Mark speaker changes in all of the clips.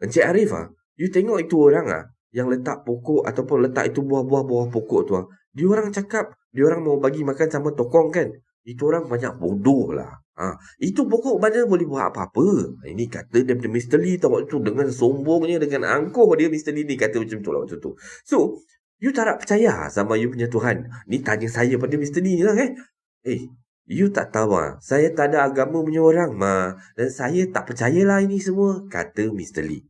Speaker 1: Encik Arif you tengok itu orang yang letak pokok ataupun letak itu buah-buah pokok tu diorang cakap diorang mau bagi makan sama tokong kan. Itu orang banyak bodoh lah. Itu pokok mana boleh buat apa-apa. Ini kata daripada Mr. Lee tahu waktu tu dengan sombongnya, dengan angkuh dia Mr. Lee ni kata macam tu lah waktu tu. So, you tak nak percaya sama you punya Tuhan. Ni tanya saya pada Mr. Lee ni lah you tak tahu saya tak ada agama punya orang dan saya tak percayalah ini semua, kata Mr. Lee.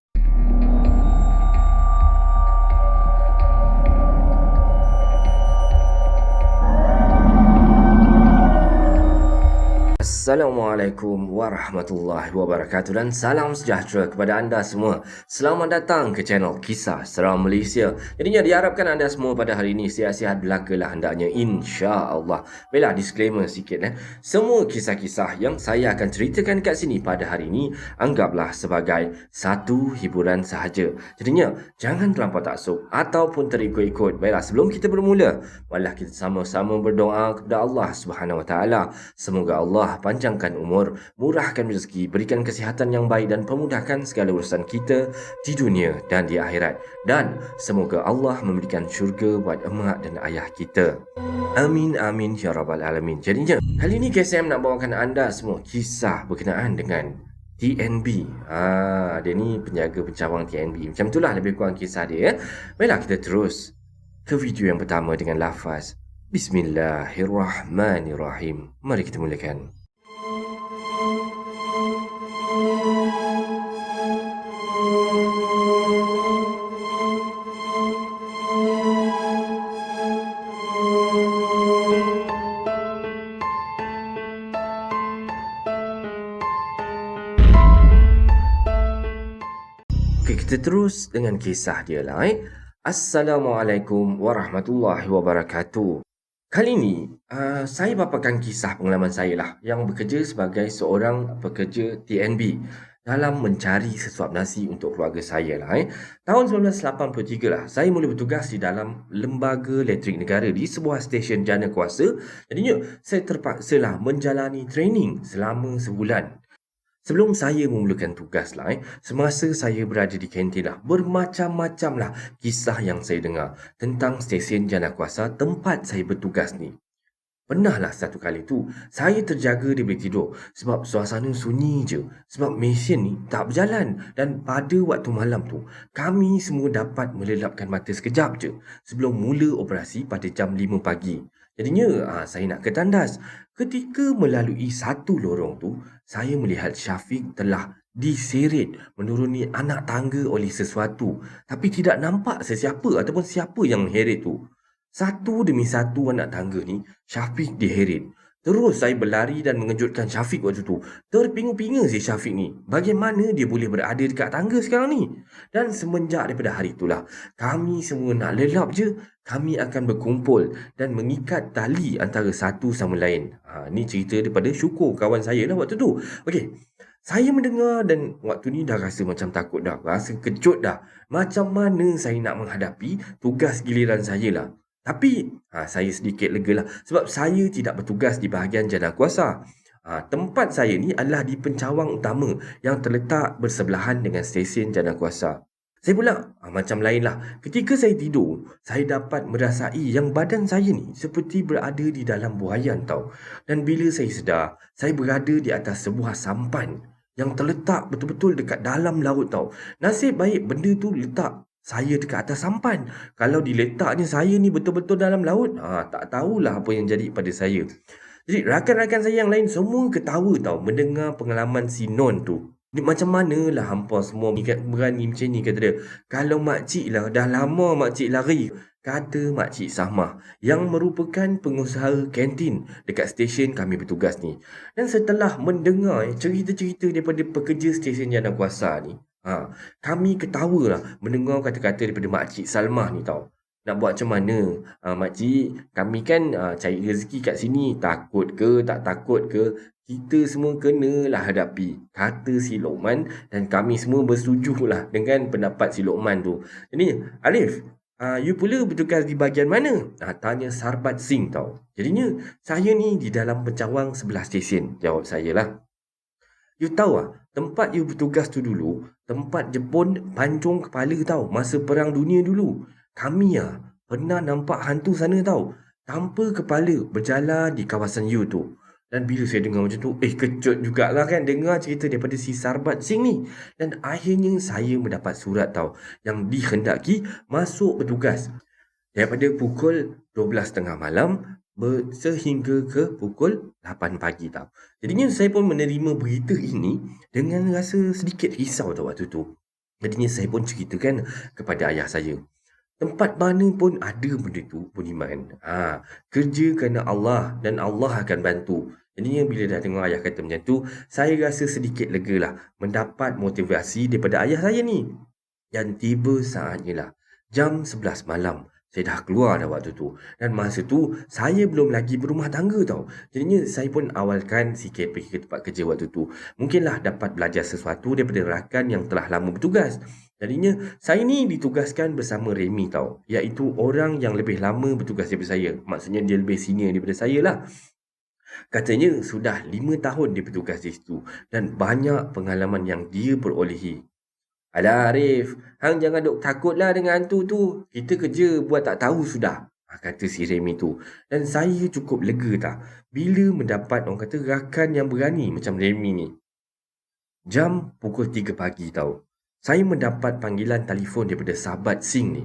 Speaker 1: Assalamualaikum warahmatullahi wabarakatuh dan salam sejahtera kepada anda semua. Selamat datang ke channel Kisah Seram Malaysia. Jadinya diharapkan anda semua pada hari ini sihat-sihat belaka lah hendaknya, insya-Allah. Baiklah, disclaimer sikit Semua kisah-kisah yang saya akan ceritakan kat sini pada hari ini anggaplah sebagai satu hiburan sahaja. Jadinya jangan terlampau taksub ataupun terikut-ikut. Baiklah, sebelum kita bermula, marilah kita sama-sama berdoa kepada Allah Subhanahu Wa Taala. Semoga Allah panjangkan umur, murahkan rezeki, berikan kesihatan yang baik dan pemudahkan segala urusan kita di dunia dan di akhirat. Dan semoga Allah memberikan syurga buat emak dan ayah kita. Amin amin ya rabbal alamin. Jadinya kali ini KSM nak bawakan anda semua kisah berkenaan dengan TNB. Dia ni penjaga pencawang TNB. Macam itulah lebih kurang kisah dia. Baiklah, kita terus ke video yang pertama dengan lafaz Bismillahirrahmanirrahim. Mari kita mulakan. Okay, kita terus dengan kisah dia lah. Assalamualaikum warahmatullahi wabarakatuh. Kali ini saya bapakan kisah pengalaman saya lah yang bekerja sebagai seorang pekerja TNB dalam mencari sesuap nasi untuk keluarga saya lah. Tahun 1983 lah saya mula bertugas di dalam lembaga elektrik negara di sebuah stesen jana kuasa. Jadinya saya terpaksa lah menjalani training selama sebulan. Sebelum saya memulakan tugas lah, semasa saya berada di kantin lah, bermacam-macam lah kisah yang saya dengar tentang stesen jana kuasa tempat saya bertugas ni. Pernahlah satu kali tu, saya terjaga daripada tidur sebab suasana sunyi je. Sebab mesin ni tak berjalan dan pada waktu malam tu, kami semua dapat melelapkan mata sekejap je sebelum mula operasi pada jam 5 pagi. Jadinya saya nak ke tandas. Ketika melalui satu lorong tu, saya melihat Syafiq telah diseret menuruni anak tangga oleh sesuatu. Tapi tidak nampak sesiapa ataupun siapa yang mengheret tu. Satu demi satu anak tangga ni, Syafiq diheret. Terus saya berlari dan mengejutkan Syafiq waktu tu. Terpinga-pinga si Syafiq ni. Bagaimana dia boleh berada dekat tangga sekarang ni? Dan semenjak daripada hari itulah, kami semua nak lelap je. Kami akan berkumpul dan mengikat tali antara satu sama lain. Ni cerita daripada Syukur, kawan saya lah waktu tu. Okey. Saya mendengar dan waktu ni dah rasa macam takut dah. Rasa kejut dah. Macam mana saya nak menghadapi tugas giliran saya lah. Tapi saya sedikit lega lah sebab saya tidak bertugas di bahagian jana kuasa. Tempat saya ni adalah di pencawang utama yang terletak bersebelahan dengan stesen jana kuasa. Saya pula macam lain lah. Ketika saya tidur, saya dapat merasai yang badan saya ni seperti berada di dalam buaian tau. Dan bila saya sedar, saya berada di atas sebuah sampan yang terletak betul-betul dekat dalam laut tau. Nasib baik benda tu letak saya dekat atas sampan. Kalau diletaknya saya ni betul-betul dalam laut, tak tahulah apa yang jadi pada saya. Jadi rakan-rakan saya yang lain semua ketawa tau mendengar pengalaman si Non tu. Ni macam manalah hampa semua berani macam ni, kata dia. Kalau makcik lah, dah lama makcik lari, kata makcik Sahmah yang merupakan pengusaha kantin dekat stesen kami bertugas ni. Dan setelah mendengar cerita-cerita daripada pekerja stesen jana kuasa ni, kami ketawa lah mendengar kata-kata daripada makcik Salmah ni tau. Nak buat macam mana? Makcik, kami kan cari rezeki kat sini. Takut ke, tak takut ke, kita semua kenalah hadapi, kata si Lokman. Dan kami semua bersetujulah dengan pendapat si Lokman tu. Jadi, Arif, you pula bertugas di bahagian mana? Tanya Sarbat Singh tau. Jadinya, saya ni di dalam pencawang sebelah stesen. Jawab saya lah. You tahu tempat you bertugas tu dulu tempat Jepun pancung kepala tau. Masa perang dunia dulu. Kami pernah nampak hantu sana tau. Tanpa kepala berjalan di kawasan U tu. Dan bila saya dengar macam tu, kejut jugalah kan dengar cerita daripada si Sarbat Singh ni. Dan akhirnya saya mendapat surat tau, yang dikhendaki masuk bertugas daripada pukul 12.30 malam sehingga ke pukul 8 pagi tau. Jadinya saya pun menerima berita ini dengan rasa sedikit risau tau waktu tu. Jadinya saya pun ceritakan kepada ayah saya. Tempat mana pun ada benda tu, Budiman. Kerja kerana Allah dan Allah akan bantu. Jadinya bila dah dengar ayah kata macam tu, saya rasa sedikit lega lah mendapat motivasi daripada ayah saya ni. Dan tiba saatnya lah, jam 11 malam. Saya dah keluar dah waktu tu. Dan masa tu, saya belum lagi berumah tangga tau. Jadinya saya pun awalkan sikit pergi ke tempat kerja waktu tu. Mungkinlah dapat belajar sesuatu daripada rakan yang telah lama bertugas. Jadinya, saya ni ditugaskan bersama Remy tau. Iaitu orang yang lebih lama bertugas daripada saya. Maksudnya dia lebih senior daripada saya lah. Katanya sudah 5 tahun dia bertugas di situ. Dan banyak pengalaman yang dia perolehi. Alah Arif, hang jangan duk takutlah dengan hantu tu. Kita kerja buat tak tahu sudah. Kata si Remy tu. Dan saya cukup lega tak bila mendapat orang kata rakan yang berani macam Remy ni. Jam pukul 3 pagi tau. Saya mendapat panggilan telefon daripada sahabat Singh ni.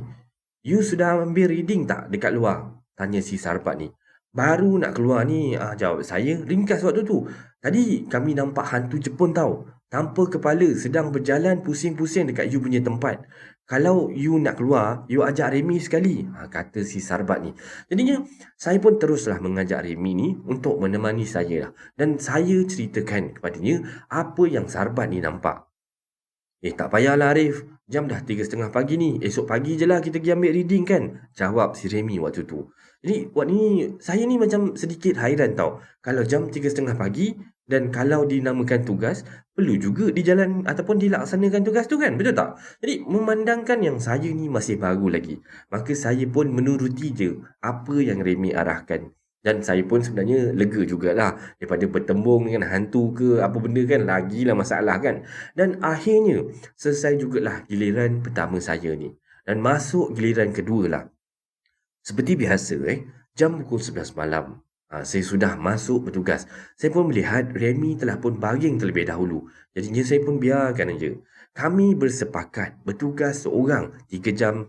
Speaker 1: You sudah ambil reading tak dekat luar? Tanya si Sarbat ni. Baru nak keluar ni, jawab saya ringkas waktu tu. Tadi kami nampak hantu Jepun tau. Tanpa kepala sedang berjalan pusing-pusing dekat you punya tempat. Kalau you nak keluar, you ajak Remy sekali. Kata si Sarbat ni. Jadinya, saya pun teruslah mengajak Remy ni untuk menemani saya lah. Dan saya ceritakan kepadanya apa yang Sarbat ni nampak. Tak payahlah Arif. Jam dah 3.30 pagi ni. Esok pagi je lah kita pergi ambil reading kan? Jawab si Remy waktu tu. Jadi waktu ni saya ni macam sedikit hairan tau. Kalau jam 3.30 pagi dan kalau dinamakan tugas, perlu juga di jalan ataupun dilaksanakan tugas tu kan? Betul tak? Jadi memandangkan yang saya ni masih baru lagi, maka saya pun menuruti je apa yang Remy arahkan. Dan saya pun sebenarnya lega jugalah daripada bertembung dengan hantu ke apa benda kan, lagilah masalah kan. Dan akhirnya selesai jugalah giliran pertama saya ni. Dan masuk giliran kedua lah. Seperti biasa jam pukul 11 malam. Saya sudah masuk bertugas. Saya pun melihat Remy telah pun baring terlebih dahulu. Jadinya saya pun biarkan aja. Kami bersepakat bertugas seorang 3 jam.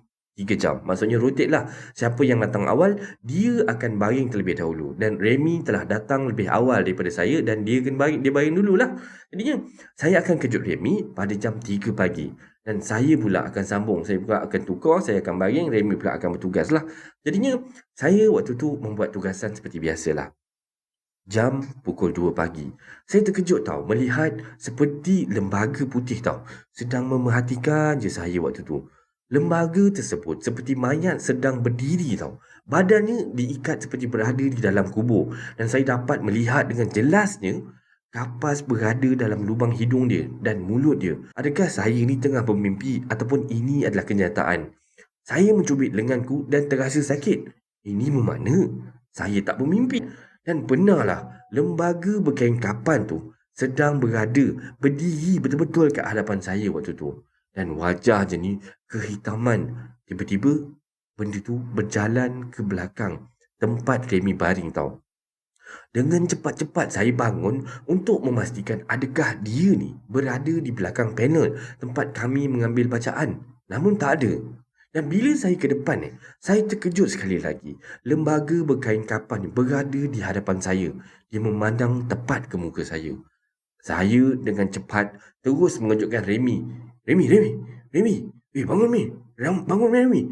Speaker 1: Maksudnya rotate lah. Siapa yang datang awal, dia akan baring terlebih dahulu. Dan Remy telah datang lebih awal daripada saya dan dia baring dululah. Jadinya, saya akan kejut Remy pada jam 3 pagi. Dan saya pula akan sambung. Saya pula akan tukar, saya akan baring, Remy pula akan bertugas lah. Jadinya, saya waktu tu membuat tugasan seperti biasalah. Jam pukul 2 pagi. Saya terkejut tau melihat seperti lembaga putih tau sedang memerhatikan je saya waktu tu. Lembaga tersebut seperti mayat sedang berdiri tau. Badannya diikat seperti berada di dalam kubur. Dan saya dapat melihat dengan jelasnya kapas berada dalam lubang hidung dia dan mulut dia. Adakah saya ni tengah bermimpi ataupun ini adalah kenyataan? Saya mencubit lenganku dan terasa sakit. Ini bermakna saya tak bermimpi. Dan benarlah lembaga berkain kapan tu sedang berdiri betul-betul kat hadapan saya waktu tu. Dan wajah je ni kehitaman. Tiba-tiba benda tu berjalan ke belakang tempat Remy baring tau. Dengan cepat-cepat saya bangun untuk memastikan adakah dia ni berada di belakang panel tempat kami mengambil bacaan. Namun tak ada. Dan bila saya ke depan saya terkejut sekali lagi. Lembaga berkain kapan berada di hadapan saya. Dia memandang tepat ke muka saya. Saya dengan cepat terus mengejutkan Remy. Remy. Bangun Remy. Bangun Remy.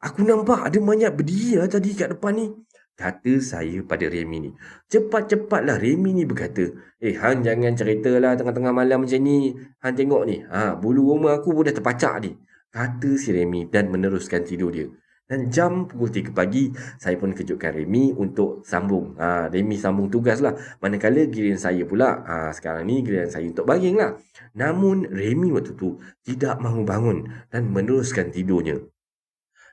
Speaker 1: Aku nampak ada mayat berdiri tadi kat depan ni. Kata saya pada Remy ni. Cepat-cepatlah Remy ni berkata. Han jangan ceritalah tengah-tengah malam macam ni. Han tengok ni. Bulu roma aku pun dah terpacak ni. Kata si Remy dan meneruskan tidur dia. Dan jam pukul 3 pagi, saya pun kejutkan Remy untuk sambung. Remy sambung tugas lah. Manakala giliran saya pula, sekarang ni giliran saya untuk baring lah. Namun Remy waktu tu tidak mahu bangun dan meneruskan tidurnya.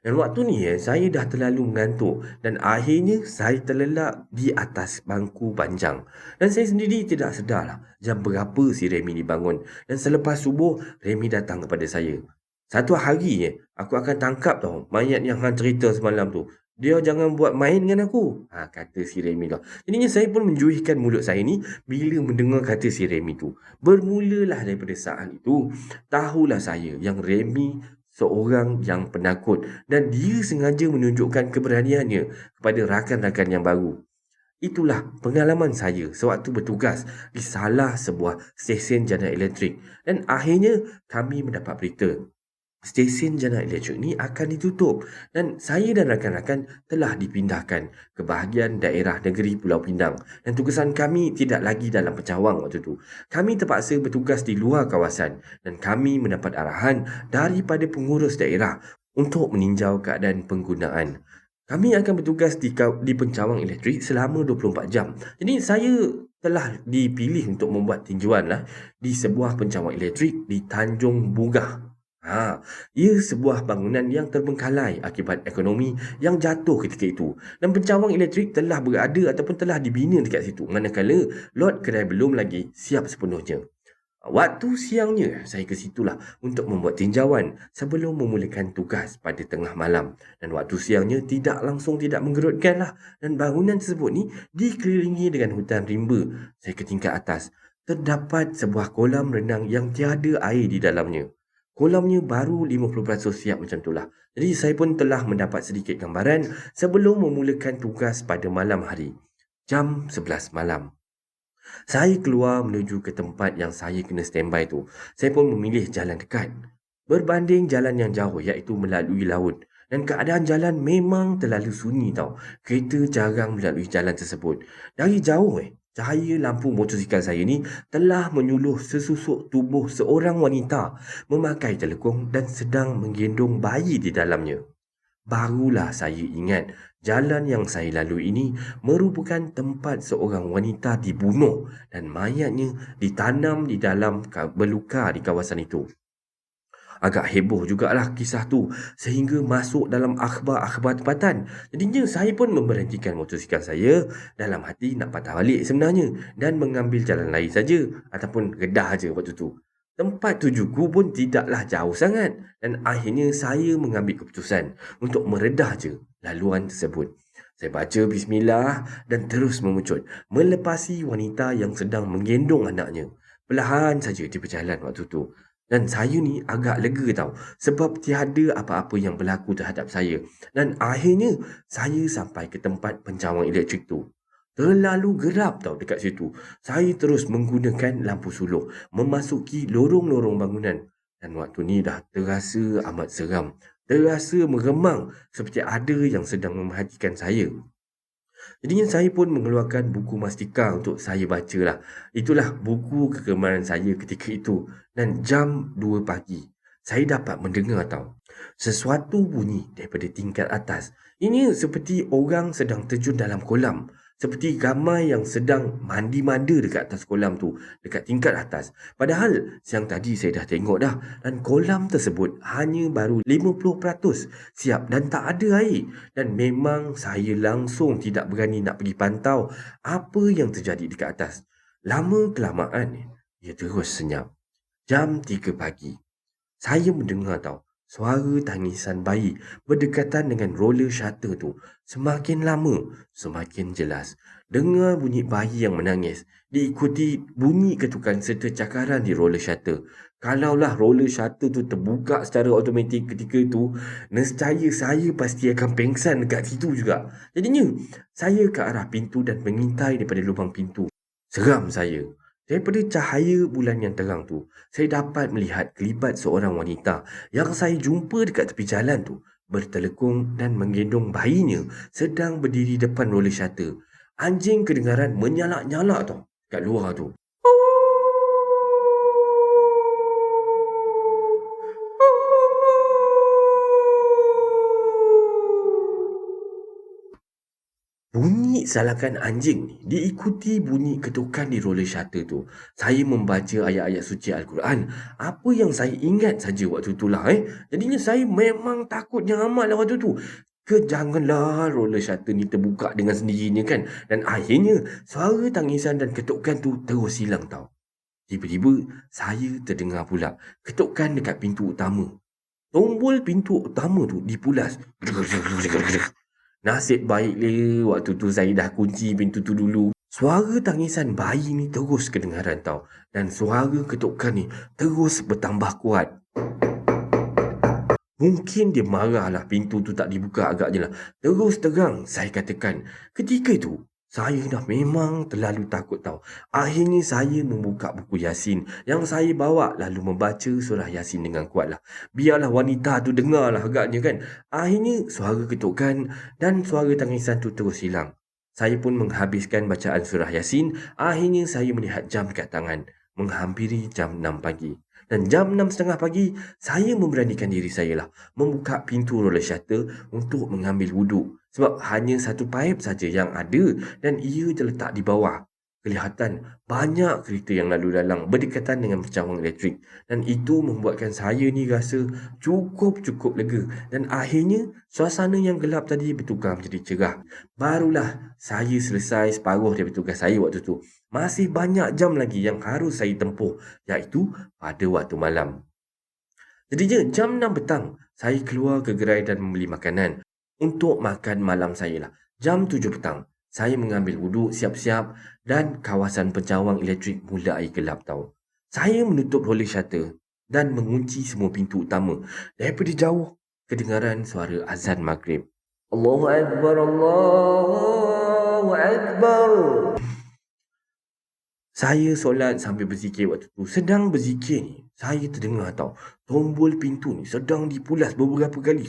Speaker 1: Dan waktu ni saya dah terlalu mengantuk dan akhirnya saya terlelap di atas bangku panjang. Dan saya sendiri tidak sedarlah jam berapa si Remy dibangun. Dan selepas subuh, Remy datang kepada saya. Satu hari aku akan tangkap tau mayat yang hang cerita semalam tu. Dia jangan buat main dengan aku. Kata si Remy lah. Jadinya saya pun menjuihkan mulut saya ni bila mendengar kata si Remy tu. Bermulalah daripada saat itu, tahulah saya yang Remy seorang yang penakut dan dia sengaja menunjukkan keberaniannya kepada rakan-rakan yang baru. Itulah pengalaman saya sewaktu bertugas di salah sebuah stesen jana elektrik dan akhirnya kami mendapat berita stesen jana elektrik ni akan ditutup dan saya dan rakan-rakan telah dipindahkan ke bahagian daerah negeri Pulau Pinang dan tugasan kami tidak lagi dalam Pecawang waktu tu. Kami terpaksa bertugas di luar kawasan dan kami mendapat arahan daripada pengurus daerah untuk meninjau keadaan penggunaan. Kami akan bertugas di pencawang elektrik selama 24 jam. Jadi saya telah dipilih untuk membuat tinjauan lah di sebuah pencawang elektrik di Tanjung Bugah. Ia sebuah bangunan yang terbengkalai akibat ekonomi yang jatuh ketika itu dan pencawang elektrik telah berada ataupun telah dibina dekat situ manakala lot kedai belum lagi siap sepenuhnya. Waktu siangnya saya ke situlah untuk membuat tinjauan sebelum memulakan tugas pada tengah malam dan waktu siangnya tidak menggerutkan lah dan bangunan tersebut ni dikelilingi dengan hutan rimba. Saya ke tingkat atas, terdapat sebuah kolam renang yang tiada air di dalamnya. Kolamnya baru 50% siap macam itulah. Jadi saya pun telah mendapat sedikit gambaran sebelum memulakan tugas pada malam hari. Jam 11 malam. Saya keluar menuju ke tempat yang saya kena standby tu. Saya pun memilih jalan dekat. Berbanding jalan yang jauh iaitu melalui laut. Dan keadaan jalan memang terlalu sunyi tau. Kereta jarang melalui jalan tersebut. Dari jauh cahaya lampu motosikal saya ni telah menyuluh sesusuk tubuh seorang wanita memakai telekung dan sedang menggendong bayi di dalamnya. Barulah saya ingat jalan yang saya lalui ini merupakan tempat seorang wanita dibunuh dan mayatnya ditanam di dalam beluka di kawasan itu. Agak heboh jugalah kisah tu sehingga masuk dalam akhbar-akhbar tempatan. Jadinya saya pun memberhentikan motosikal saya dalam hati nak patah balik sebenarnya dan mengambil jalan lain saja ataupun redah aja waktu tu. Tempat tujuku pun tidaklah jauh sangat dan akhirnya saya mengambil keputusan untuk meredah je laluan tersebut. Saya baca bismillah dan terus memucut melepasi wanita yang sedang menggendong anaknya. Perlahan saja dia berjalan waktu tu. Dan saya ni agak lega tau sebab tiada apa-apa yang berlaku terhadap saya. Dan akhirnya saya sampai ke tempat pencawang elektrik tu. Terlalu gelap tau dekat situ. Saya terus menggunakan lampu sulur memasuki lorong-lorong bangunan. Dan waktu ni dah terasa amat seram. Terasa meremang seperti ada yang sedang memerhatikan saya. Jadinya saya pun mengeluarkan buku Mastika untuk saya baca lah. Itulah buku kegemaran saya ketika itu. Dan jam 2 pagi, saya dapat mendengar tau sesuatu bunyi daripada tingkat atas. Ini seperti orang sedang terjun dalam kolam. Seperti ramai yang sedang mandi-manda dekat atas kolam tu, dekat tingkat atas. Padahal siang tadi saya dah tengok dah dan kolam tersebut hanya baru 50% siap dan tak ada air. Dan memang saya langsung tidak berani nak pergi pantau apa yang terjadi dekat atas. Lama kelamaan dia terus senyap. Jam 3 pagi. Saya mendengar tau suara tangisan bayi berdekatan dengan roller shutter tu. Semakin lama, semakin jelas. Dengar bunyi bayi yang menangis diikuti bunyi ketukan serta cakaran di roller shutter. Kalaulah roller shutter tu terbuka secara automatik ketika itu, nescaya saya pasti akan pengsan dekat situ juga. Jadinya, saya ke arah pintu dan mengintai daripada lubang pintu. Seram saya. Daripada cahaya bulan yang terang tu, saya dapat melihat kelibat seorang wanita yang saya jumpa dekat tepi jalan tu, bertelekung dan menggendong bayinya sedang berdiri depan roller shutter. Anjing kedengaran menyalak-nyalak tau kat luar tu. Bunyi salakan anjing ni diikuti bunyi ketukan di roller shutter tu. Saya membaca ayat-ayat suci Al-Quran. Apa yang saya ingat saja waktu tu lah. Jadinya saya memang takut yang amat lah waktu tu. Janganlah roller shutter ni terbuka dengan sendirinya kan. Dan akhirnya suara tangisan dan ketukan tu terus hilang tau. Tiba-tiba saya terdengar pula ketukan dekat pintu utama. Tombol pintu utama tu dipulas. Nasib baik waktu tu saya dah kunci pintu tu dulu. Suara tangisan bayi ni terus kedengaran tau. Dan suara ketukan ni terus bertambah kuat. Mungkin dia marah lah pintu tu tak dibuka agaknya lah. Terus terang saya katakan. Ketika itu saya dah memang terlalu takut tau. Akhirnya saya membuka buku Yasin yang saya bawa lalu membaca surah Yasin dengan kuat lah. Biarlah wanita tu dengar lah agaknya kan. Akhirnya suara ketukan dan suara tangisan tu terus hilang. Saya pun menghabiskan bacaan surah Yasin. Akhirnya saya melihat jam kat tangan. Menghampiri jam 6 pagi. Dan jam 6.30 pagi, saya memberanikan diri saya lah membuka pintu roller shutter untuk mengambil wuduk. Sebab hanya satu paip saja yang ada dan ia terletak di bawah. Kelihatan banyak kereta yang lalu lalang berdekatan dengan pencawang elektrik. Dan itu membuatkan saya ni rasa cukup lega. Dan akhirnya suasana yang gelap tadi bertukar menjadi cerah. Barulah saya selesai separuh daripada tugas saya waktu tu. Masih banyak jam lagi yang harus saya tempuh, iaitu pada waktu malam. Jadinya jam 6 petang, saya keluar ke gerai dan membeli makanan untuk makan malam saya lah. Jam 7 petang, saya mengambil wuduk siap-siap dan kawasan pencawang elektrik mulai gelap tau. Saya menutup roller shutter dan mengunci semua pintu utama. Daripada jauh, kedengaran suara azan maghrib. Allahu Akbar, Allahu Akbar. Saya solat sambil berzikir waktu tu. Sedang berzikir ni, saya terdengar tau. Tombol pintu ni sedang dipulas beberapa kali.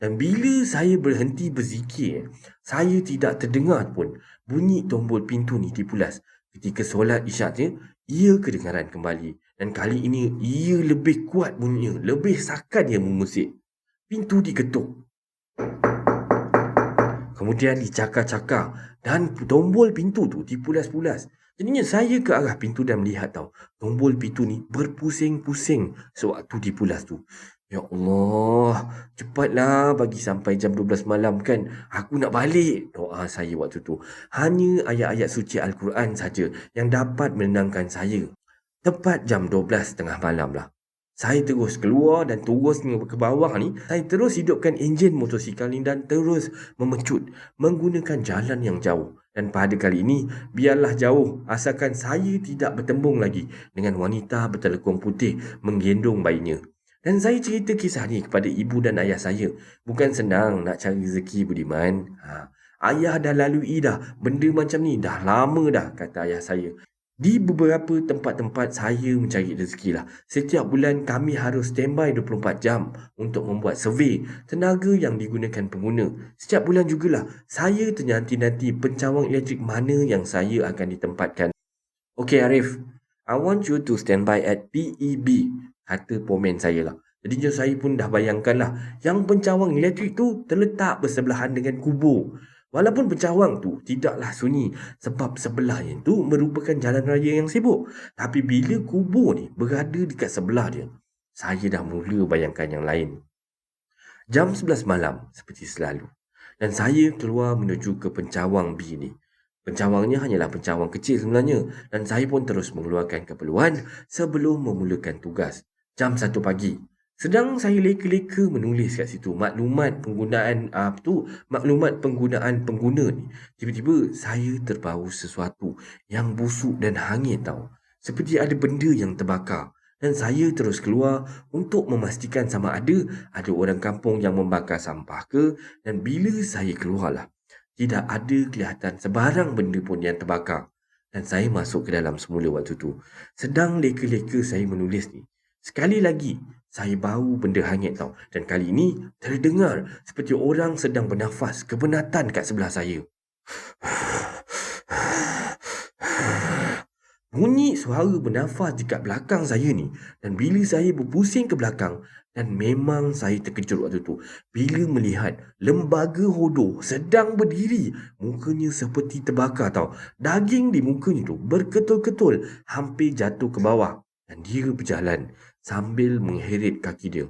Speaker 1: Dan bila saya berhenti berzikir, saya tidak terdengar pun bunyi tombol pintu ni dipulas. Ketika solat isyaknya, ia kedengaran kembali. Dan kali ini, ia lebih kuat bunyinya. Lebih sakan ia mengusik. Pintu diketuk. Kemudian dicakar-cakar dan tombol pintu tu dipulas-pulas. Jadinya saya ke arah pintu dan melihat tau. Tombol pintu ni berpusing-pusing sewaktu dipulas tu. Ya Allah, cepatlah bagi sampai jam 12 malam kan. Aku nak balik. Doa saya waktu tu. Hanya ayat-ayat suci Al-Quran saja yang dapat menenangkan saya. Tepat jam 12.30 malam lah. Saya terus keluar dan terus ke bawah ni. Saya terus hidupkan enjin motosikal ni dan terus memecut menggunakan jalan yang jauh. Dan pada kali ini, biarlah jauh asalkan saya tidak bertembung lagi dengan wanita bertelekung putih menggendong bayinya. Dan saya cerita kisah ni kepada ibu dan ayah saya. Bukan senang nak cari rezeki, Budiman. Ayah dah lalui dah benda macam ni dah lama dah, kata ayah saya. Di beberapa tempat-tempat saya mencari rezeki lah. Setiap bulan kami harus standby 24 jam untuk membuat survey tenaga yang digunakan pengguna. Setiap bulan jugalah saya ternanti-nanti pencawang elektrik mana yang saya akan ditempatkan. Okay Arif, I want you to standby at PEB, kata pomen saya lah. Jadinya saya pun dah bayangkan lah yang pencawang elektrik tu terletak bersebelahan dengan kubur. Walaupun pencawang tu tidaklah sunyi sebab sebelahnya tu merupakan jalan raya yang sibuk. Tapi bila kubur ni berada dekat sebelah dia, saya dah mula bayangkan yang lain. Jam 11 malam seperti selalu. Dan saya keluar menuju ke pencawang B ni. Pencawangnya hanyalah pencawang kecil sebenarnya. Dan saya pun terus mengeluarkan keperluan sebelum memulakan tugas. Jam 1 pagi. Sedang saya leka-leka menulis kat situ maklumat penggunaan pengguna ni. Tiba-tiba saya terbau sesuatu yang busuk dan hangit tau. Seperti ada benda yang terbakar. Dan saya terus keluar untuk memastikan sama ada orang kampung yang membakar sampah ke. Dan bila saya keluarlah, tidak ada kelihatan sebarang benda pun yang terbakar. Dan saya masuk ke dalam semula waktu tu. Sedang leka-leka saya menulis ni. Sekali lagi, saya bau benda hangit tau. Dan kali ini terdengar seperti orang sedang bernafas kepenatan kat sebelah saya. bunyi suara bernafas dekat belakang saya ni. Dan bila saya berpusing ke belakang, dan memang saya terkejut waktu tu bila melihat lembaga hodoh sedang berdiri. Mukanya seperti terbakar tau. Daging di mukanya tu berketul-ketul, hampir jatuh ke bawah. Dan dia berjalan sambil mengheret kaki dia.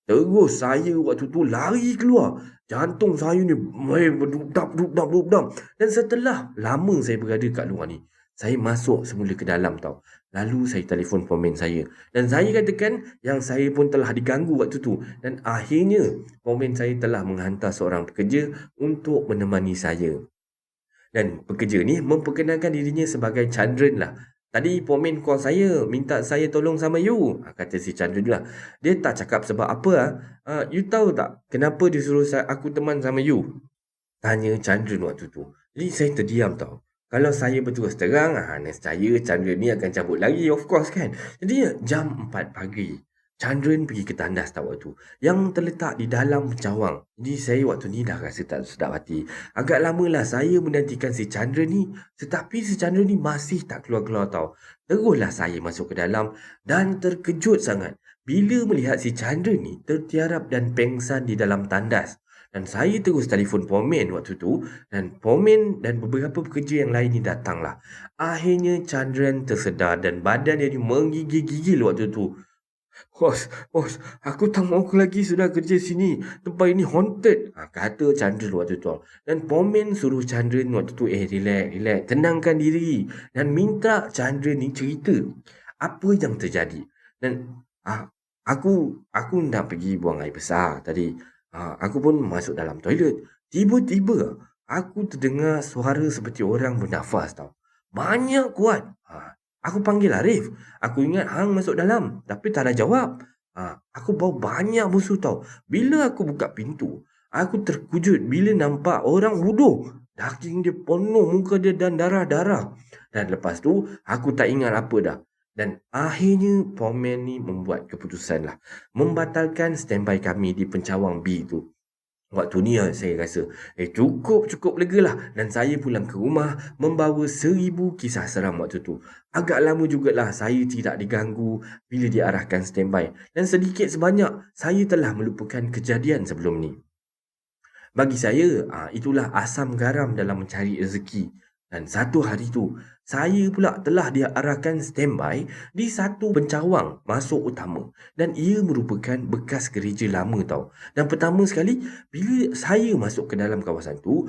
Speaker 1: Terus saya waktu tu lari keluar. Jantung saya ni berdub-dub. Dan setelah lama saya berada kat luar ni, saya masuk semula ke dalam tau. Lalu saya telefon pomen saya. Dan saya katakan yang saya pun telah diganggu waktu tu. Dan akhirnya pomen saya telah menghantar seorang pekerja untuk menemani saya. Dan pekerja ni memperkenalkan dirinya sebagai Chandran lah. Tadi pomen call saya, minta saya tolong sama you. Kata si Chandran lah. Dia tak cakap sebab apa lah. You tahu tak kenapa dia suruh aku teman sama you? Tanya Chandran waktu tu. Jadi saya terdiam tau. Kalau saya berterus terang, nescaya Chandran ni akan cabut lagi, of course kan. Jadi jam 4 pagi. Chandran pergi ke tandas tau waktu tu, yang terletak di dalam pencawang. Jadi saya waktu ni dah rasa tak sedap hati. Agak lamalah saya menantikan si Chandran ni, tetapi si Chandran ni masih tak keluar-keluar tau. Teruslah saya masuk ke dalam dan terkejut sangat bila melihat si Chandran ni tertiarap dan pengsan di dalam tandas. Dan saya terus telefon pomen waktu tu, dan pomen dan beberapa pekerja yang lain ni datanglah. Akhirnya Chandran tersedar dan badan dia ni menggigil-gigil waktu tu. Bos, aku tak mau lagi sudah kerja sini. Tempat ini haunted. Kata Chandran waktu tu. Dan pomen suruh Chandran waktu tu, relax. Tenangkan diri. Dan minta Chandran ni cerita apa yang terjadi. Dan aku nak pergi buang air besar tadi. Aku pun masuk dalam toilet. Tiba-tiba aku terdengar suara seperti orang bernafas tau. Banyak kuat. Aku panggil Arif. Aku ingat hang masuk dalam, tapi tak ada jawab. Aku bau banyak busuk tau. Bila aku buka pintu, aku terkejut bila nampak orang wuduk. Daging dia penuh muka dia dan darah-darah. Dan lepas tu, aku tak ingat apa dah. Dan akhirnya pomen ni membuat keputusan lah, membatalkan standby kami di pencawang B tu. Waktu ni saya rasa cukup lega lah. Dan saya pulang ke rumah membawa 1000 kisah seram waktu tu. Agak lama jugalah saya tidak diganggu bila diarahkan standby. Dan sedikit sebanyak saya telah melupakan kejadian sebelum ni. Bagi saya, itulah asam garam dalam mencari rezeki. Dan satu hari tu, saya pula telah diarahkan standby di satu pencawang masuk utama. Dan ia merupakan bekas gereja lama tau. Dan pertama sekali, bila saya masuk ke dalam kawasan tu,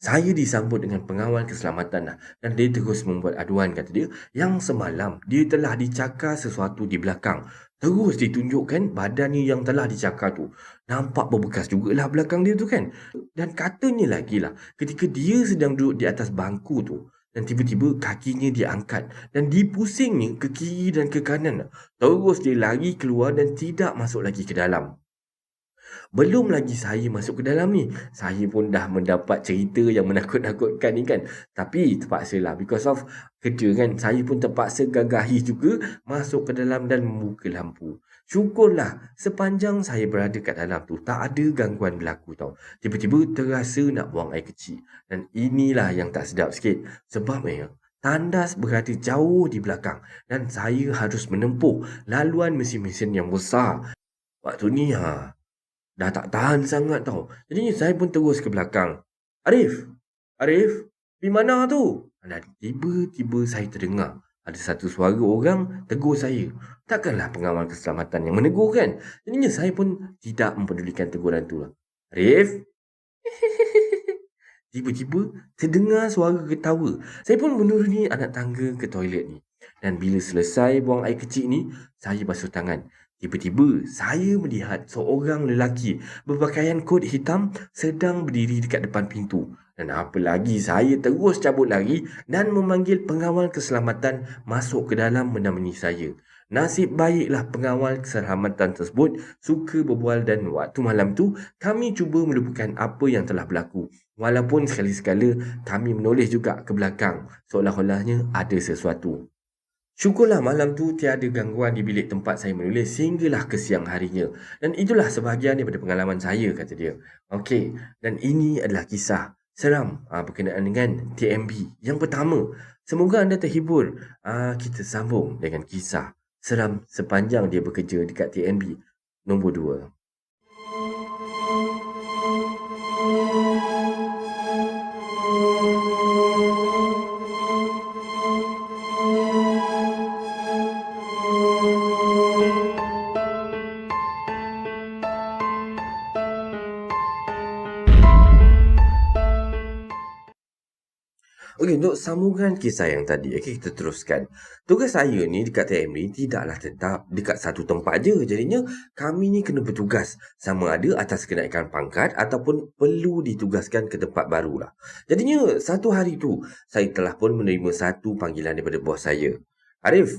Speaker 1: saya disambut dengan pengawal keselamatan lah. Dan dia terus membuat aduan, kata dia, yang semalam dia telah dicakar sesuatu di belakang. Terus ditunjukkan badannya yang telah dicakar tu. Nampak berbekas jugalah belakang dia tu kan. Dan katanya lagi lah, ketika dia sedang duduk di atas bangku tu, dan tiba-tiba kakinya diangkat dan dipusingnya ke kiri dan ke kanan. Terus dia lari keluar dan tidak masuk lagi ke dalam. Belum lagi saya masuk ke dalam ni, saya pun dah mendapat cerita yang menakut-nakutkan ni kan. Tapi terpaksa lah, because of kerja kan, saya pun terpaksa gagahi juga masuk ke dalam dan membuka lampu. Syukurlah sepanjang saya berada kat dalam tu tak ada gangguan berlaku tau. Tiba-tiba terasa nak buang air kecil. Dan inilah yang tak sedap sikit. Sebab tandas berada jauh di belakang dan saya harus menempuh laluan mesin-mesin yang besar. Waktu ni dah tak tahan sangat tau. Jadi saya pun terus ke belakang. Arif, pergi mana tu? Dan tiba-tiba saya terdengar ada satu suara orang tegur saya. Takkanlah pengawal keselamatan yang menegur kan? Jadinya saya pun tidak mempedulikan teguran tu lah. Arif? Tiba-tiba terdengar suara ketawa. Saya pun menuruni anak tangga ke toilet ni. Dan bila selesai buang air kecil ni, saya basuh tangan. Tiba-tiba saya melihat seorang lelaki berpakaian kot hitam sedang berdiri dekat depan pintu. Dan apa lagi, saya terus cabut lari dan memanggil pengawal keselamatan masuk ke dalam menemani saya. Nasib baiklah pengawal keselamatan tersebut suka berbual dan waktu malam tu kami cuba melupakan apa yang telah berlaku. Walaupun sekali-sekala kami menoleh juga ke belakang seolah-olahnya ada sesuatu. Syukurlah malam tu tiada gangguan di bilik tempat saya menulis sehinggalah ke siang harinya. Dan itulah sebahagian daripada pengalaman saya, kata dia. Okey, dan ini adalah kisah seram berkenaan dengan TMB. Yang pertama, semoga anda terhibur. Kita sambung dengan kisah seram sepanjang dia bekerja dekat TMB. Nombor 2. Okey, untuk sambungan kisah yang tadi, kita teruskan. Tugas saya ni dekat TMB tidaklah tetap dekat satu tempat je. Jadinya, kami ni kena bertugas. Sama ada atas kenaikan pangkat ataupun perlu ditugaskan ke tempat baru lah. Jadinya, satu hari tu, saya telah pun menerima satu panggilan daripada bos saya. Arif,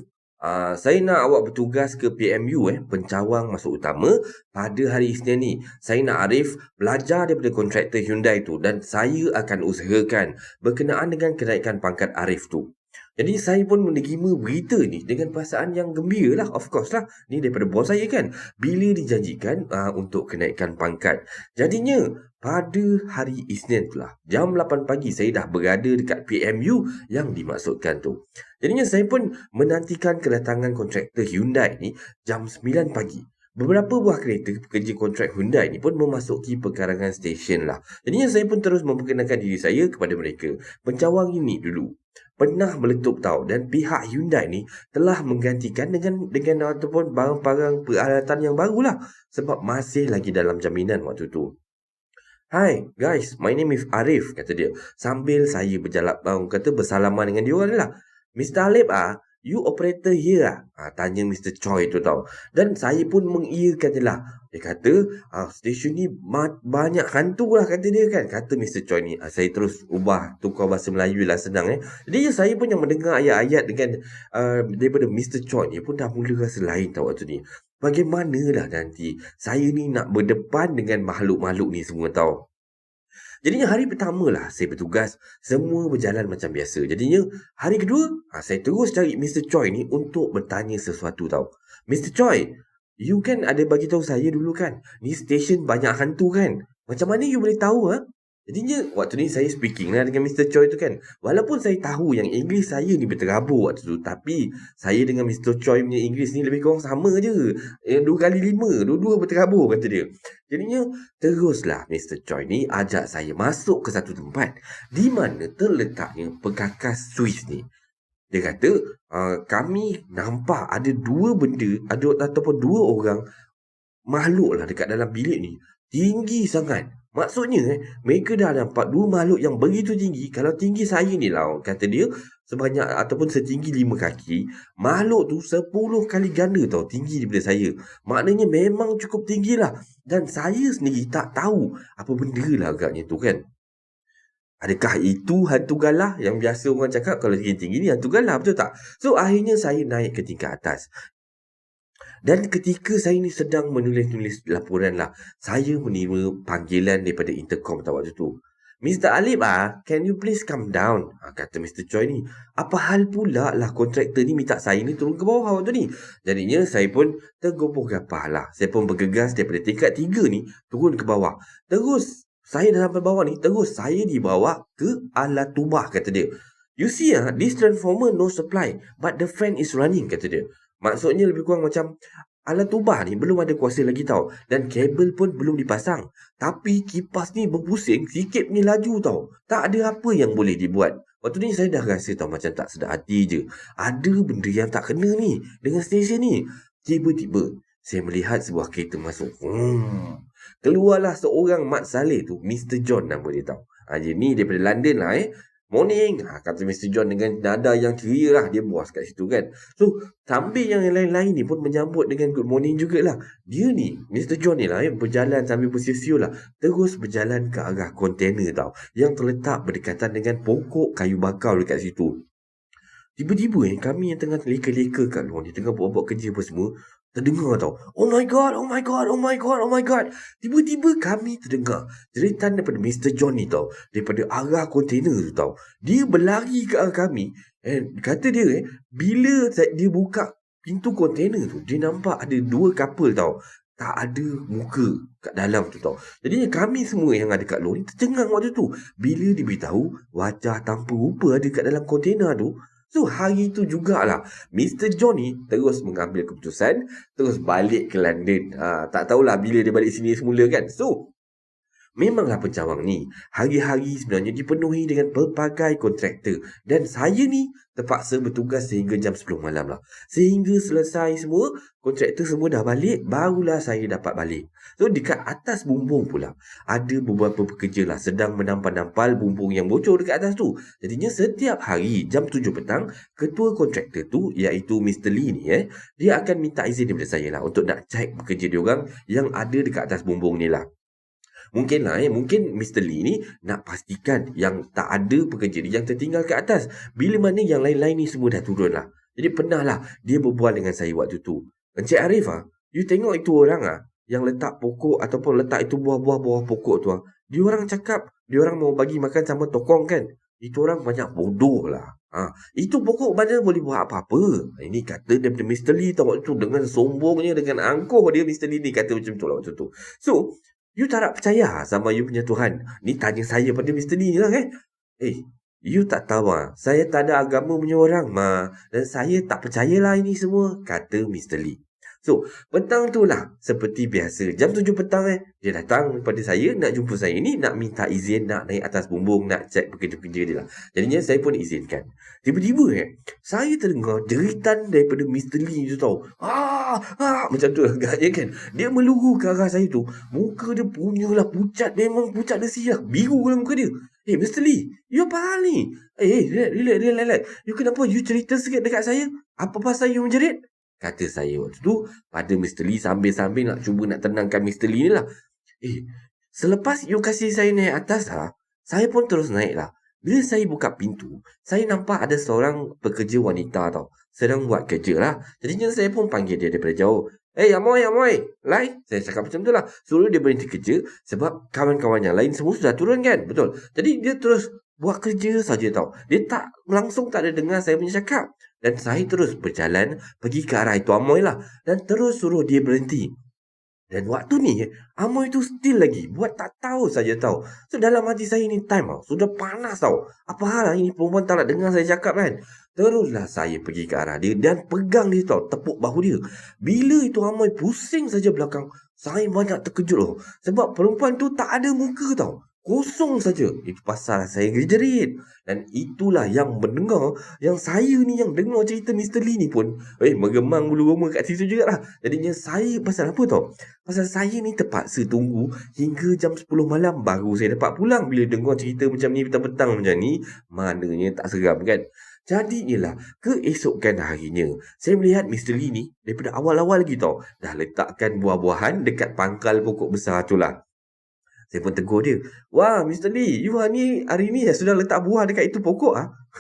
Speaker 1: saya nak awak bertugas ke PMU, pencawang masuk utama pada hari Isnin ni. Saya nak Arif belajar daripada kontraktor Hyundai tu dan saya akan usahakan berkenaan dengan kenaikan pangkat Arif tu. Jadi saya pun menerima berita ni dengan perasaan yang gembira lah. Of course lah. Ni daripada bos saya kan. Bila dijanjikan untuk kenaikan pangkat. Jadinya pada hari Isnin tu lah. Jam 8 pagi saya dah berada dekat PMU yang dimaksudkan tu. Jadinya saya pun menantikan kedatangan kontraktor Hyundai ni jam 9 pagi. Beberapa buah kereta pekerja kontrak Hyundai ni pun memasuki pekarangan stesen lah. Jadinya saya pun terus memperkenalkan diri saya kepada mereka. Pencawang ini dulu pernah meletup tau, dan pihak Hyundai ni telah menggantikan dengan ataupun barang-barang peralatan yang barulah sebab masih lagi dalam jaminan waktu tu. Hi guys, my name is Arif, kata dia. Sambil saya berjalan, kata bersalaman dengan dia orang lah. Mr. Alip you operator here tanya Mr. Choi tu tau. Dan saya pun mengiyakan je lah. Dia kata, stesen ni banyak hantu lah, kata dia kan. Kata Mr. Choi ni. Saya terus tukar bahasa Melayu lah, senang Jadi saya pun yang mendengar ayat-ayat dengan daripada Mr. Choi ni pun dah mula rasa lain tau waktu ni. Bagaimanalah nanti saya ni nak berdepan dengan makhluk-makhluk ni semua tau. Jadinya hari pertama lah saya bertugas, semua berjalan macam biasa. Jadinya hari kedua, saya terus cari Mr. Choi ni untuk bertanya sesuatu tau. Mr. Choi, you kan ada bagi tahu saya dulu kan, ni stesen banyak hantu kan? Macam mana you boleh tahu Jadinya waktu ni saya speaking lah dengan Mr. Choi tu kan. Walaupun saya tahu yang English saya ni berterabur waktu tu, tapi saya dengan Mr. Choi punya English ni lebih kurang sama je. 2 kali 5, dua-dua berterabur, kata dia. Jadinya teruslah Mr. Choi ni ajak saya masuk ke satu tempat di mana terletaknya perkakas Swiss ni. Dia kata, kami nampak ada dua benda, ataupun dua orang makhluk lah dekat dalam bilik ni. Tinggi sangat. Maksudnya mereka dah nampak dua makhluk yang begitu tinggi. Kalau tinggi saya ni lah, kata dia, sebanyak ataupun setinggi 5 kaki. Makhluk tu 10 kali ganda tau tinggi daripada saya. Maknanya memang cukup tinggi lah. Dan saya sendiri tak tahu apa benda lah agaknya tu kan. Adakah itu hantu galah yang biasa orang cakap kalau tinggi-tinggi ni hantu galah, betul tak? So akhirnya saya naik ke tingkat atas. Dan ketika saya ni sedang menulis laporan lah, saya menerima panggilan daripada intercom waktu tu. Mr. Alip can you please come down? Kata Mr. Choi ni. Apa hal pula lah kontraktor ni minta saya ni turun ke bawah waktu ni? Jadinya saya pun tergopoh gapah lah. Saya pun bergegas daripada tingkat 3 ni turun ke bawah. Terus saya dah sampai bawah ni, terus saya dibawa ke alat tubah, kata dia. You see this transformer no supply, but the fan is running, kata dia. Maksudnya lebih kurang macam alat tubah ni belum ada kuasa lagi tau. Dan kabel pun belum dipasang. Tapi kipas ni berpusing sikit punya laju tau. Tak ada apa yang boleh dibuat. Waktu ni saya dah rasa tau macam tak sedar hati je. Ada benda yang tak kena ni dengan stesen ni. Tiba-tiba saya melihat sebuah kereta masuk. Keluarlah seorang Mat Saleh tu. Mr. John nama dia tau. Dia ni daripada London lah Morning, kata Mr. John dengan nada yang ceria lah. Dia bos kat situ kan. So, sambil yang lain-lain ni pun menyambut dengan good morning jugalah. Dia ni, Mr. John ni lah berjalan sambil bersiul-siul lah. Terus berjalan ke arah kontena tau. Yang terletak berdekatan dengan pokok kayu bakar dekat situ. Tiba-tiba kami yang tengah leka-leka kat luar ni, tengah buat-buat kerja apa semua, terdengar tau. Oh my god, oh my god, oh my god, oh my god. Tiba-tiba kami terdengar jeritan daripada Mr. John ni tau. Daripada arah kontena tu tau. Dia berlari ke arah kami. Kata dia bila dia buka pintu kontena tu, dia nampak ada 2 couple tau. tak ada muka kat dalam tu tau. Jadinya kami semua yang ada kat luar ni tercengang waktu tu. Bila diberitahu wajah tanpa rupa ada kat dalam kontena tu. So hari tu jugalah Mr. John ni terus mengambil keputusan, terus balik ke London. Tak tahulah bila dia balik sini semula kan. So memanglah pencawang ni hari-hari sebenarnya dipenuhi dengan pelbagai kontraktor, dan saya ni terpaksa bertugas sehingga jam 10 malam lah. Sehingga selesai semua, kontraktor semua dah balik, barulah saya dapat balik. So dekat atas bumbung pula ada beberapa pekerja lah sedang menampal-nampal bumbung yang bocor dekat atas tu. Jadinya setiap hari jam 7 petang, ketua kontraktor tu iaitu Mr. Lee ni dia akan minta izin daripada saya lah untuk nak cek pekerja diorang yang ada dekat atas bumbung ni lah. Mungkin Mr. Lee ni nak pastikan yang tak ada pekerja ni yang tertinggal ke atas. Bila mana yang lain-lain ni semua dah turun lah. Jadi pernah lah dia berbual dengan saya waktu tu. Encik Arif you tengok itu orang yang letak pokok ataupun letak itu buah-buah pokok tu dia orang cakap, dia orang mau bagi makan sama tokong kan. Itu orang banyak bodoh lah. Itu pokok mana boleh buat apa-apa. Ini kata daripada Mr. Lee tau waktu tu. Dengan sombongnya, dengan angkuh dia, Mr. Lee ni kata macam tu lah waktu tu. So you tak nak percaya sama you punya Tuhan. Ni tanya saya pada Mr. Lee ni lah you tak tahu saya tak ada agama punya orang dan saya tak percayalah ini semua, kata Mr. Lee. So, petang tu lah seperti biasa. Jam 7 petang dia datang kepada saya nak jumpa saya ni, nak minta izin nak naik atas bumbung, nak cek pekerja-pekerja dia lah. Jadinya saya pun izinkan. Tiba-tiba saya terdengar jeritan daripada Mr. Lee tu tau. Macam tu agaknya kan. Dia meluru ke arah saya tu. Muka dia punyalah pucat, memang pucat desi lah. Biru lah muka dia. Mr. Lee, you apa hal ni? Relax. You kenapa? You cerita sikit dekat saya. Apa pasal you menjerit? Kata saya waktu tu pada Mr. Lee sambil-sambil nak cuba nak tenangkan Mr. Lee ni lah. Selepas you kasih saya naik atas saya pun terus naik lah. Bila saya buka pintu, saya nampak ada seorang pekerja wanita tau. Sedang buat kerja lah. Jadinya saya pun panggil dia daripada jauh. Amoy, lain. Saya cakap macam tu lah. Suruh dia berhenti kerja sebab kawan-kawan yang lain semua sudah turun kan. Betul. Jadi dia terus buat kerja saja tau. Dia langsung tak ada dengar saya punya cakap. Dan saya terus berjalan pergi ke arah itu Amoy lah. Dan terus suruh dia berhenti. Dan waktu ni Amoy tu still lagi buat tak tahu saja tau. So dalam hati saya ni time sudah panas tau. Apa hal ini perempuan tak nak dengar saya cakap kan. Teruslah saya pergi ke arah dia dan pegang dia tau, tepuk bahu dia. Bila itu Amoy pusing saja belakang, saya banyak terkejut loh. Sebab perempuan tu tak ada muka tau. Kosong saja. Itu pasal saya jerit. Dan itulah yang mendengar, yang saya ni yang dengar cerita Mr. Lee ni pun meremang bulu roma kat situ juga lah. Jadinya saya pasal apa tau? Pasal saya ni terpaksa tunggu hingga jam 10 malam baru saya dapat pulang. Bila dengar cerita macam ni petang-petang macam ni, mananya tak seram kan? Jadinya keesokan harinya saya melihat Mr. Lee ni daripada awal-awal lagi tau, dah letakkan buah-buahan dekat pangkal pokok besar tu lah. Saya pun tegur dia. Wah, Mr. Lee, you ni hari ni sudah letak buah dekat itu pokok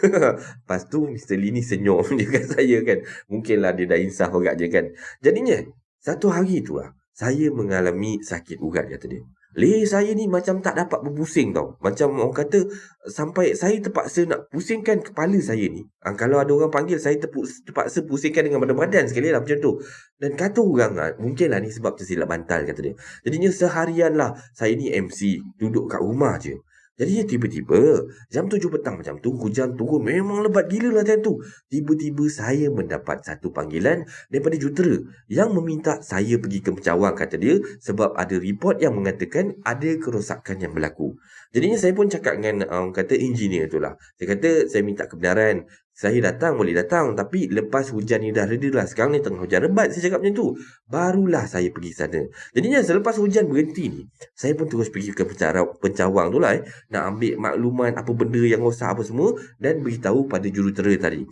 Speaker 1: Lepas tu Mr. Lee ni senyum dekat saya kan. Mungkinlah dia dah insaf agaknya kan. Jadinya, satu hari tu saya mengalami sakit urat, kata dia. Leher saya ni macam tak dapat berpusing tau. Macam orang kata, sampai saya terpaksa nak pusingkan kepala saya ni. Kalau ada orang panggil, saya terpaksa pusingkan dengan badan-badan sekali lah macam tu. Dan kata orang mungkinlah ni sebab tersilap bantal, kata dia. Jadinya seharian lah saya ni MC, duduk kat rumah je. Jadinya tiba-tiba jam 7 petang macam tu, hujan turun memang lebat gila lah time tu. Tiba-tiba saya mendapat satu panggilan daripada jutera yang meminta saya pergi ke Pencawang, kata dia, sebab ada report yang mengatakan ada kerosakan yang berlaku. Jadinya saya pun cakap dengan kata engineer tu lah. Saya kata saya minta kebenaran. Saya datang boleh datang, tapi lepas hujan ni dah reda lah. Sekarang ni tengah hujan lebat, saya cakap macam tu. Barulah saya pergi sana. Jadinya selepas hujan berhenti ni, saya pun terus pergi ke Pencawang tu lah nak ambil makluman apa benda yang rosak apa semua dan beritahu pada jurutera tadi.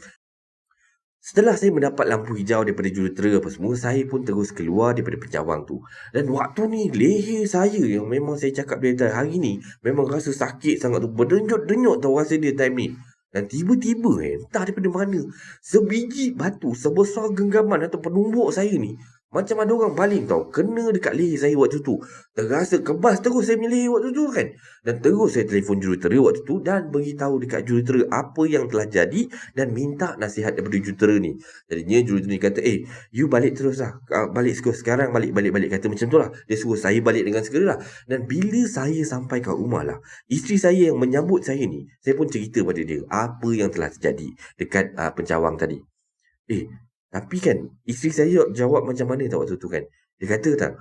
Speaker 1: Setelah saya mendapat lampu hijau daripada jurutera apa semua, saya pun terus keluar daripada Pencawang tu. Dan waktu ni leher saya yang memang saya cakap dari hari ni memang rasa sakit sangat tu, berdenyut-denyut tau rasa dia time ni. Dan tiba-tiba entah daripada mana sebiji batu sebesar genggaman atau penumbuk saya ni Macam ada orang baling tau. Kena dekat leher saya waktu tu. Terasa kebas terus saya punya leher waktu tu kan. Dan terus saya telefon jurutera waktu tu dan beritahu dekat jurutera apa yang telah jadi dan minta nasihat daripada jurutera ni. Jadinya jurutera ni kata, you balik terus lah. Balik sekarang, balik. Kata macam tu lah. Dia suruh saya balik dengan segera lah. Dan bila saya sampai kat rumah lah, isteri saya yang menyambut saya ni, saya pun cerita pada dia apa yang telah terjadi dekat pencawang tadi. Tapi kan isteri saya jawab macam mana tak waktu tu kan. Dia kata tak,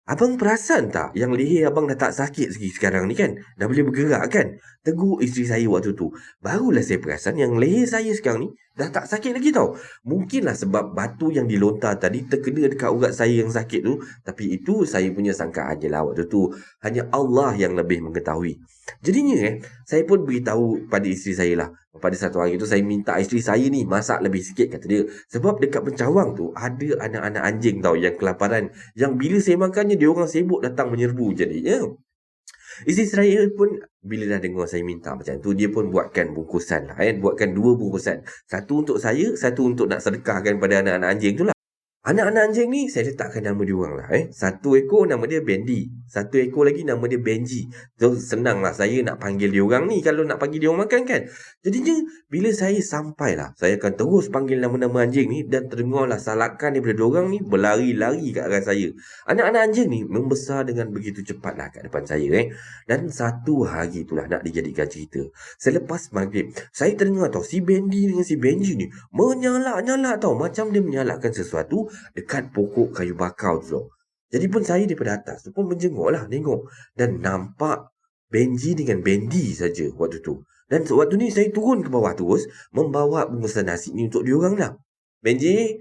Speaker 1: abang perasan tak yang leher abang dah tak sakit lagi sekarang ni kan? Dah boleh bergerak kan? Tegur isteri saya waktu tu. Barulah saya perasan yang leher saya sekarang ni dah tak sakit lagi tau. Mungkinlah sebab batu yang dilontar tadi terkena dekat urat saya yang sakit tu. Tapi itu saya punya sangkaan je lah waktu tu. Hanya Allah yang lebih mengetahui. Jadinya saya pun beritahu pada isteri saya lah. Pada satu hari tu saya minta isteri saya ni masak lebih sikit kata dia. Sebab dekat pencawang tu ada anak-anak anjing tau yang kelaparan. Yang bila saya makannya dia orang sibuk datang menyerbu jadinya. Isteri saya pun bila dah dengar saya minta macam tu, dia pun buatkan bungkusan lah buatkan 2 bungkusan. Satu untuk saya, satu untuk nak sedekahkan pada anak-anak anjing tu lah. Anak-anak anjing ni saya letakkan nama dia orang lah. Satu ekor nama dia Bendy. Satu ekor lagi nama dia Benji. So senang lah saya nak panggil dia orang ni kalau nak bagi dia orang makan kan. Jadinya bila saya sampai lah, saya akan terus panggil nama-nama anjing ni dan terdengarlah salakan daripada dia orang ni berlari-lari kat arah saya. Anak-anak anjing ni membesar dengan begitu cepat lah kat depan saya. Dan satu hari itulah nak dijadikan cerita. Selepas maghrib, saya terdengar tau si Bendy dengan si Benji ni menyalak-nyalak tau. Macam dia menyalakkan sesuatu dekat pokok kayu bakau tu. Jadi pun saya daripada atas tu pun menjenguk lah, tengok. Dan nampak Benji dengan Bendy saja waktu tu. Dan waktu ni saya turun ke bawah terus, membawa bungkusan nasi ni untuk diorang lah. Benji,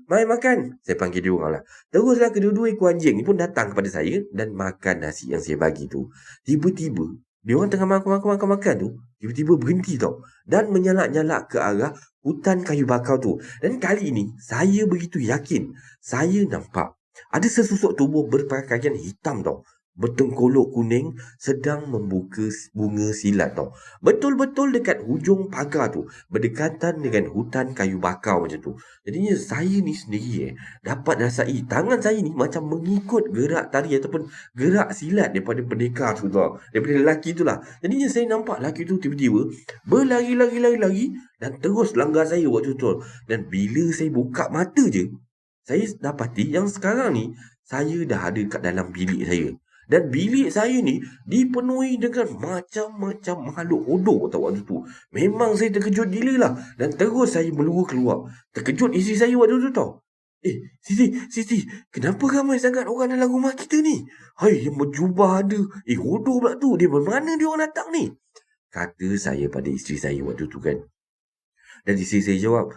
Speaker 1: mari makan. Saya panggil diorang lah. Teruslah kedua-dua ekor anjing ni pun datang kepada saya dan makan nasi yang saya bagi tu. Tiba-tiba, diorang tengah makan tu, tiba-tiba berhenti tau. Dan menyalak-nyalak ke arah hutan kayu bakau tu. Dan kali ini saya begitu yakin saya nampak ada sesusuk tubuh berpakaian hitam tau, bertengkolok kuning sedang membuka bunga silat tau. Betul-betul dekat hujung pagar tu, berdekatan dengan hutan kayu bakau macam tu. Jadinya saya ni sendiri dapat rasai tangan saya ni macam mengikut gerak tari ataupun gerak silat daripada pendekar tu tau, daripada lelaki tu lah. Jadinya saya nampak lelaki tu tiba-tiba berlari dan terus langgar saya waktu tu. Dan bila saya buka mata je, saya dapati yang sekarang ni saya dah ada kat dalam bilik saya. Dan bilik saya ni dipenuhi dengan macam-macam makhluk hodor tau waktu tu. Memang saya terkejut gila lah. Dan terus saya meluru keluar. Terkejut isteri saya waktu tu tau. Siti, kenapa ramai sangat orang dalam rumah kita ni? Hai, yang berjubah ada. Hodor pula tu. Dia mana dia orang datang ni? Kata saya pada isteri saya waktu tu kan. Dan isteri saya jawab,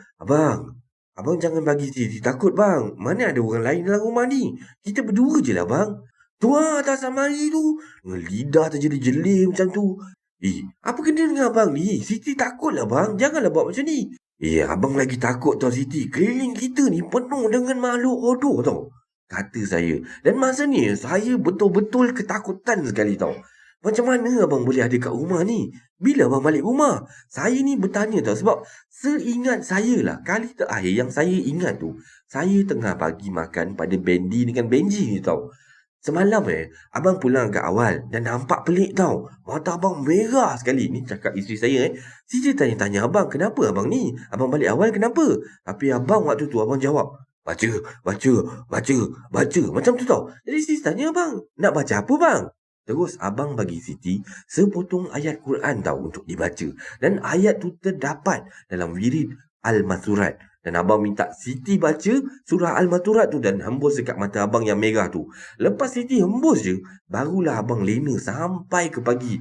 Speaker 1: Abang jangan bagi Siti takut bang. Mana ada orang lain dalam rumah ni. Kita berdua je lah bang. Tu lah atas amari tu. Dengan lidah terjelir-jelir macam tu. Apa kena dengan abang ni? Siti takut lah bang. Janganlah buat macam ni. Abang lagi takut tau Siti. Keliling kita ni penuh dengan makhluk hodor tau. Kata saya. Dan masa ni saya betul-betul ketakutan sekali tau. Macam mana abang boleh ada kat rumah ni? Bila abang balik rumah? Saya ni bertanya tau. Sebab seingat saya lah, kali terakhir yang saya ingat tu, saya tengah bagi makan pada Bendy dengan Benji ni tau. Semalam abang pulang agak awal dan nampak pelik tau. Mata abang merah sekali. Ni cakap isteri saya Siti tanya-tanya abang, kenapa abang ni? Abang balik awal kenapa? Tapi abang waktu tu abang jawab, baca. Macam tu tau. Jadi Siti tanya abang, nak baca apa bang? Terus abang bagi Siti sepotong ayat Quran tau untuk dibaca. Dan ayat tu terdapat dalam wirid Al-Maturat. Dan abang minta Siti baca surah Al-Maturat tu dan hembus dekat mata abang yang merah tu. Lepas Siti hembus je, barulah abang lena sampai ke pagi.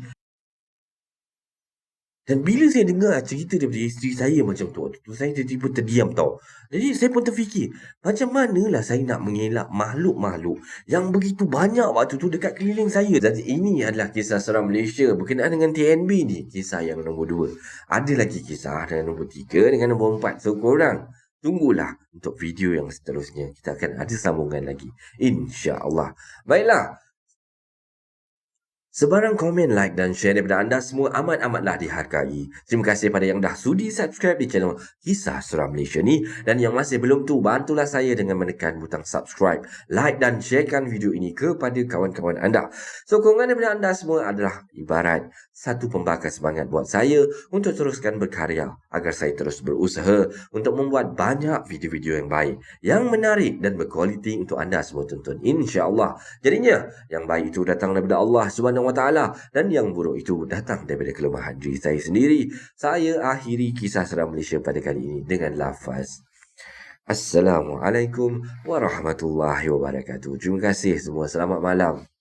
Speaker 1: Dan bila saya dengar cerita daripada isteri saya macam tu, waktu tu saya tiba-tiba terdiam tau. Jadi saya pun terfikir, macam manalah saya nak mengelak makhluk-makhluk yang begitu banyak waktu tu dekat keliling saya. Dan ini adalah kisah seram Malaysia berkenaan dengan TNB ni. Kisah yang nombor 2. Ada lagi kisah dengan nombor 3 dengan nombor 4. So korang tunggulah untuk video yang seterusnya. Kita akan ada sambungan lagi, InsyaAllah. Baiklah. Sebarang komen, like dan share daripada anda semua amat-amatlah dihargai. Terima kasih pada yang dah sudi subscribe di channel Kisah Seram Malaysia ni. Dan yang masih belum tu, bantulah saya dengan menekan butang subscribe, like dan sharekan video ini kepada kawan-kawan anda. Sokongan daripada anda semua adalah ibarat satu pembakar semangat buat saya untuk teruskan berkarya agar saya terus berusaha untuk membuat banyak video-video yang baik, yang menarik dan berkualiti untuk anda semua tonton, insya-Allah. Jadinya, yang baik itu datang daripada Allah Subhanahu Wa Taala dan yang buruk itu datang daripada kelemahan diri saya sendiri. Saya akhiri kisah seram Malaysia pada kali ini dengan lafaz Assalamualaikum warahmatullahi wabarakatuh. Terima kasih semua. Selamat malam.